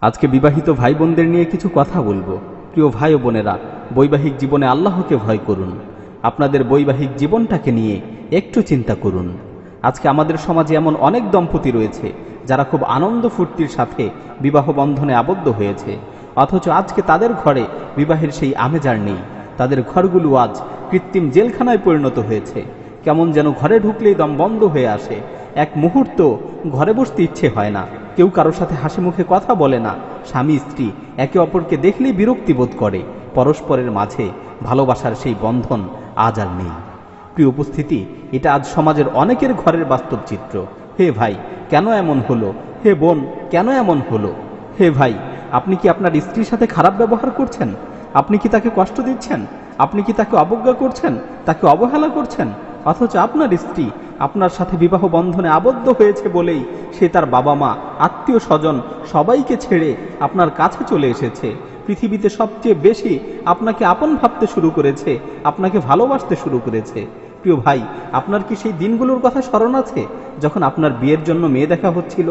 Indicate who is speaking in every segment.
Speaker 1: আজকে বিবাহিত ভাই বোনদের নিয়ে কিছু কথা বলবো। প্রিয় ভাই ও বোনেরা, বৈবাহিক জীবনে আল্লাহকে ভয় করুন। আপনাদের বৈবাহিক জীবনটাকে নিয়ে একটু চিন্তা করুন। আজকে আমাদের সমাজে এমন অনেক দম্পতি রয়েছে যারা খুব আনন্দ ফুর্তির সাথে বিবাহ বন্ধনে আবদ্ধ হয়েছে, অথচ আজকে তাদের ঘরে বিবাহের সেই আমেজ আর নেই। তাদের ঘরগুলো আজ কৃত্রিম জেলখানায় পরিণত হয়েছে। কেমন যেন ঘরে ঢুকলেই দম বন্ধ হয়ে আসে, এক মুহূর্ত ঘরে বসতে ইচ্ছে হয় না। কেউ কারোর সাথে হাসি মুখে কথা বলে না। স্বামী স্ত্রী একে অপরকে দেখলেই বিরক্তি বোধ করে। পরস্পরের মাঝে ভালোবাসার সেই বন্ধন আজ আর নেই। প্রিয় উপস্থিতি, এটা আজ সমাজের অনেকের ঘরের বাস্তব চিত্র। হে ভাই, কেন এমন হলো? হে বোন, কেন এমন হলো? হে ভাই, আপনি কি আপনার স্ত্রীর সাথে খারাপ ব্যবহার করছেন? আপনি কি তাকে কষ্ট দিচ্ছেন? আপনি কি তাকে অবজ্ঞা করছেন, তাকে অবহেলা করছেন? অথচ আপনার স্ত্রী আপনার সাথে বিবাহ বন্ধনে আবদ্ধ হয়েছে বলেই সে তার বাবা মা, আত্মীয় স্বজন সবাইকে ছেড়ে আপনার কাছে চলে এসেছে। পৃথিবীতে সবচেয়ে বেশি আপনাকে আপন ভাবতে শুরু করেছে, আপনাকে ভালোবাসতে শুরু করেছে। প্রিয় ভাই, আপনার কি সেই দিনগুলোর কথা স্মরণ আছে যখন আপনার বিয়ের জন্য মেয়ে দেখা হচ্ছিল?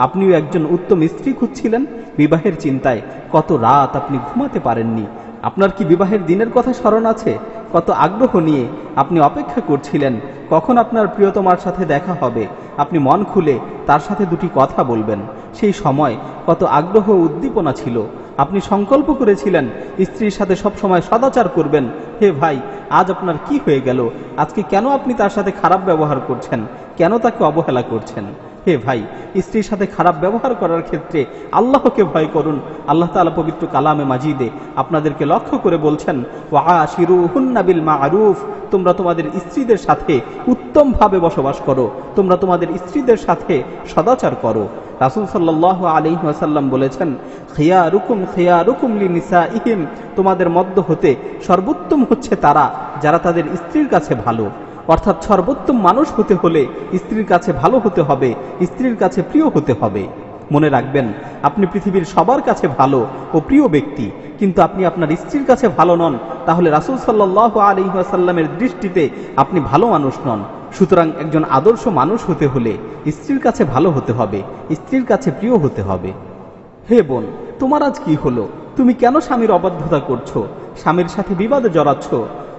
Speaker 1: আপনিও একজন উত্তম স্ত্রী খুঁজছিলেন। বিবাহের চিন্তায় কত রাত আপনি ঘুমাতে পারেননি। আপনার কি বিবাহের দিনের কথা স্মরণ আছে? কত আগ্রহ নিয়ে আপনি অপেক্ষা করছিলেন কখন আপনার প্রিয়তমার সাথে দেখা হবে, আপনি মন খুলে তার সাথে দুটি কথা বলবেন। সেই সময় কত আগ্রহ ও উদ্দীপনা ছিল। আপনি সংকল্প করেছিলেন স্ত্রীর সাথে সব সময় সদাচার করবেন। হে ভাই, আজ আপনার কি হয়ে গেল? আজকে কেন আপনি তার সাথে খারাপ ব্যবহার করছেন? কেন তাকে অবহেলা করছেন? হে ভাই, স্ত্রীর সাথে খারাপ ব্যবহার করার ক্ষেত্রে আল্লাহকে ভয় করুন। আল্লাহ তাআলা পবিত্র কালামে মাজিদে আপনাদেরকে লক্ষ্য করে বলছেন, ওয়াআশিরুহুন্না বিল মা'রুফ, তোমরা তোমাদের স্ত্রীদের সাথে উত্তমভাবে বসবাস করো, তোমরা তোমাদের স্ত্রীদের সাথে সদাচার করো। রাসূল সাল্লাল্লাহু আলাইহি ওয়াসাল্লাম বলেছেন, খিয়ারুকুম লিনিসাইহিম, তোমাদের মধ্য হতে সর্বোত্তম হচ্ছে তারা যারা তাদের স্ত্রীর কাছে ভালো। অর্থাৎ সর্বোত্তম মানুষ হতে হলে স্ত্রীর কাছে ভালো হতে হবে, স্ত্রীর কাছে প্রিয় হতে হবে। মনে রাখবেন, আপনি পৃথিবীর সবার কাছে ভালো ও প্রিয় ব্যক্তি, কিন্তু আপনি আপনার স্ত্রীর কাছে ভালো নন, তাহলে রাসূল সাল্লাল্লাহু আলাইহি ওয়াসাল্লামের দৃষ্টিতে আপনি ভালো মানুষ নন। সুতরাং একজন আদর্শ মানুষ হতে হলে স্ত্রীর কাছে ভালো হতে হবে, স্ত্রীর কাছে প্রিয় হতে হবে। হে বোন, তোমার আজ কি হলো? তুমি কেন স্বামীর অবাধ্যতা করছো, স্বামীর সাথে বিবাদে জড়াচ্ছ?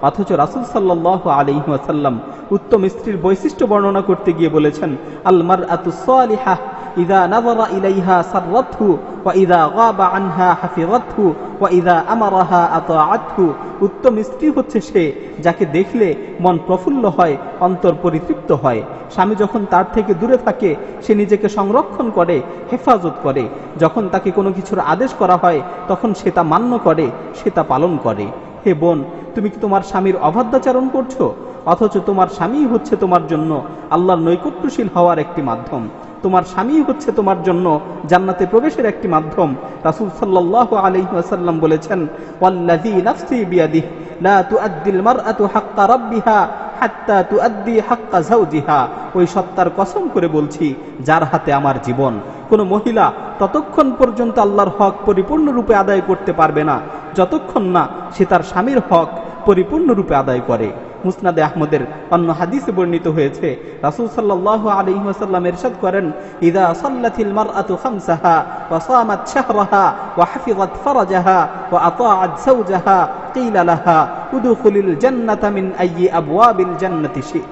Speaker 1: অথচ রাসূল সাল্লাল্লাহু আলাইহি ওয়াসাল্লাম উত্তম স্ত্রীর বৈশিষ্ট্য বর্ণনা করতে গিয়ে বলেছেন, আল মারআতু সালিহা ইযা নাযারা ইলাইহা সাররাতহু ওয়া ইযা গাবা আনহা হাফিযাতহু ওয়া ইযা আমারাহা আতাআতহু। উত্তম স্ত্রী হচ্ছে সে যাকে দেখলে মন প্রফুল্ল হয়, অন্তর পরিতৃপ্ত হয়। স্বামী যখন তার থেকে দূরে থাকে সে নিজেকে সংরক্ষণ করে, হেফাজত করে। যখন তাকে কোনো কিছুর আদেশ করা হয় তখন সে তা মান্য করে, সে তা পালন করে। হে বোন, তুমি কি তোমার স্বামীর অবাধ্যাচরণ করছো? অথচ তোমার স্বামী হচ্ছে তোমার জন্য আল্লাহর নৈকট্যশীল হওয়ার একটি মাধ্যম। তোমার স্বামী হচ্ছে তোমার জন্য জান্নাতে প্রবেশের একটি মাধ্যম। রাসূল সাল্লাল্লাহু আলাইহি ওয়াসাল্লাম বলেছেন, ওয়াল্লাযী নাফসি বিয়াদিহি লা তুআদ্দিল মারআতু হাক্কা রাব্বিহা হাত্তা তুআদ্দি হাক্কা যাওজিহা। ওই সত্তার কসম করে বলছি যার হাতে আমার জীবন, কোনো মহিলা ততক্ষণ পর্যন্ত আল্লাহর হক পরিপূর্ণরূপে আদায় করতে পারবে না যতক্ষণ না সে তার স্বামীর হক পরিপূর্ণরূপে আদায় করে। মুসনাদে আহমদের অন্য হাদিসে বর্ণিত হয়েছে, রাসূল সাল্লাল্লাহু আলাইহি ওয়াসাল্লাম ইরশাদ করেন, ইযা সাল্লাতিল মারআতু খামসাহা ওয়া সামাত শাহরাহা ওয়া হাফিযাত ফারাজাহা ওয়া আতাআত যাওজাহা কিলা লাহা উদখুলিল জান্নাতা মিন আইয়ি আবওয়াবিল জান্নাতি শি'ত।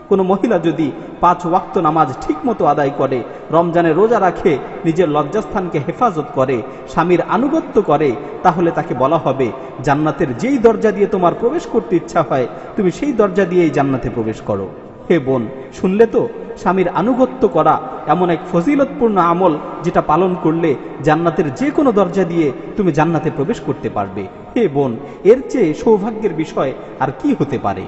Speaker 1: কোনো মহিলা যদি 5 ওয়াক্ত নামাজ ঠিকমতো আদায় করে, রমজানে রোজা রাখে, নিজের লজ্জাস্থানকে হেফাজত করে, স্বামীর আনুগত্য করে, তাহলে তাকে বলা হবে জান্নাতের যেই দরজা দিয়ে তোমার প্রবেশ করতে ইচ্ছা হয় তুমি সেই দরজা দিয়েই জান্নাতে প্রবেশ করো। হে বোন, শুনলে তো? স্বামীর আনুগত্য করা এমন এক ফজিলতপূর্ণ আমল যেটা পালন করলে জান্নাতের যে কোনো দরজা দিয়ে তুমি জান্নাতে প্রবেশ করতে পারবে। হে বোন, এর চেয়ে সৌভাগ্যের বিষয় আর কি হতে পারে?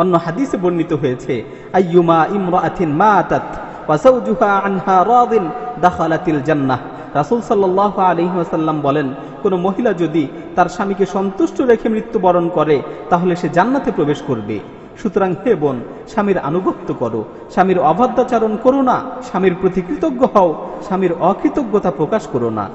Speaker 1: অন্য হাদিসে বর্ণিত হয়েছে, আইয়ুমা ইমরাআতিন মাতাত ওয়া যাওজুহা আনহা রাদিন দাখালাতিল জান্নাহ। রাসূল সাল্লাল্লাহু আলাইহি ওয়াসাল্লাম বলেন, কোনো মহিলা যদি তার স্বামীকে সন্তুষ্ট রেখে মৃত্যুবরণ করে তাহলে সে জান্নাতে প্রবেশ করবে। সুতরাং হে বোন, স্বামীর আনুগত্য করো, স্বামীর অবাধ্যাচরণ করো না, স্বামীর প্রতি কৃতজ্ঞ হও, স্বামীর অকৃতজ্ঞতা প্রকাশ করো না।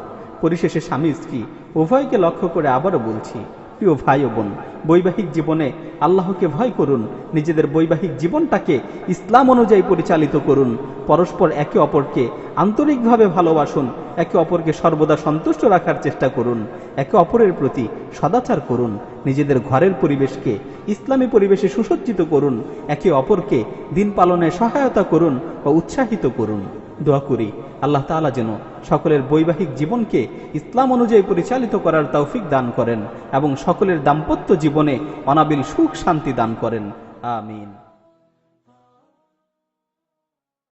Speaker 1: পরিশেষে স্বামী স্ত্রী উভয়কে লক্ষ্য করে আবারও বলছি, প্রিয় ভাই ও বোন, বৈবাহিক জীবনে আল্লাহকে ভয় করুন, নিজেদের বৈবাহিক জীবনটাকে ইসলাম অনুযায়ী পরিচালিত করুন, পরস্পর একে অপরকে আন্তরিকভাবে ভালোবাসুন, একে অপরকে সর্বদা সন্তুষ্ট রাখার চেষ্টা করুন, একে অপরের প্রতি সদাচার করুন, নিজেদের ঘরের পরিবেশকে ইসলামী পরিবেশে সুসজ্জিত করুন, একে অপরকে দিন পালনে সহায়তা করুন বা উৎসাহিত করুন। দোয়া করি আল্লাহ তাআলা যেন সকলের বৈবাহিক জীবনকে ইসলাম অনুযায়ী পরিচালিত করার তৌফিক দান করেন এবং সকলের দাম্পত্য জীবনে অনাবিল সুখ শান্তি দান করেন। আমিন।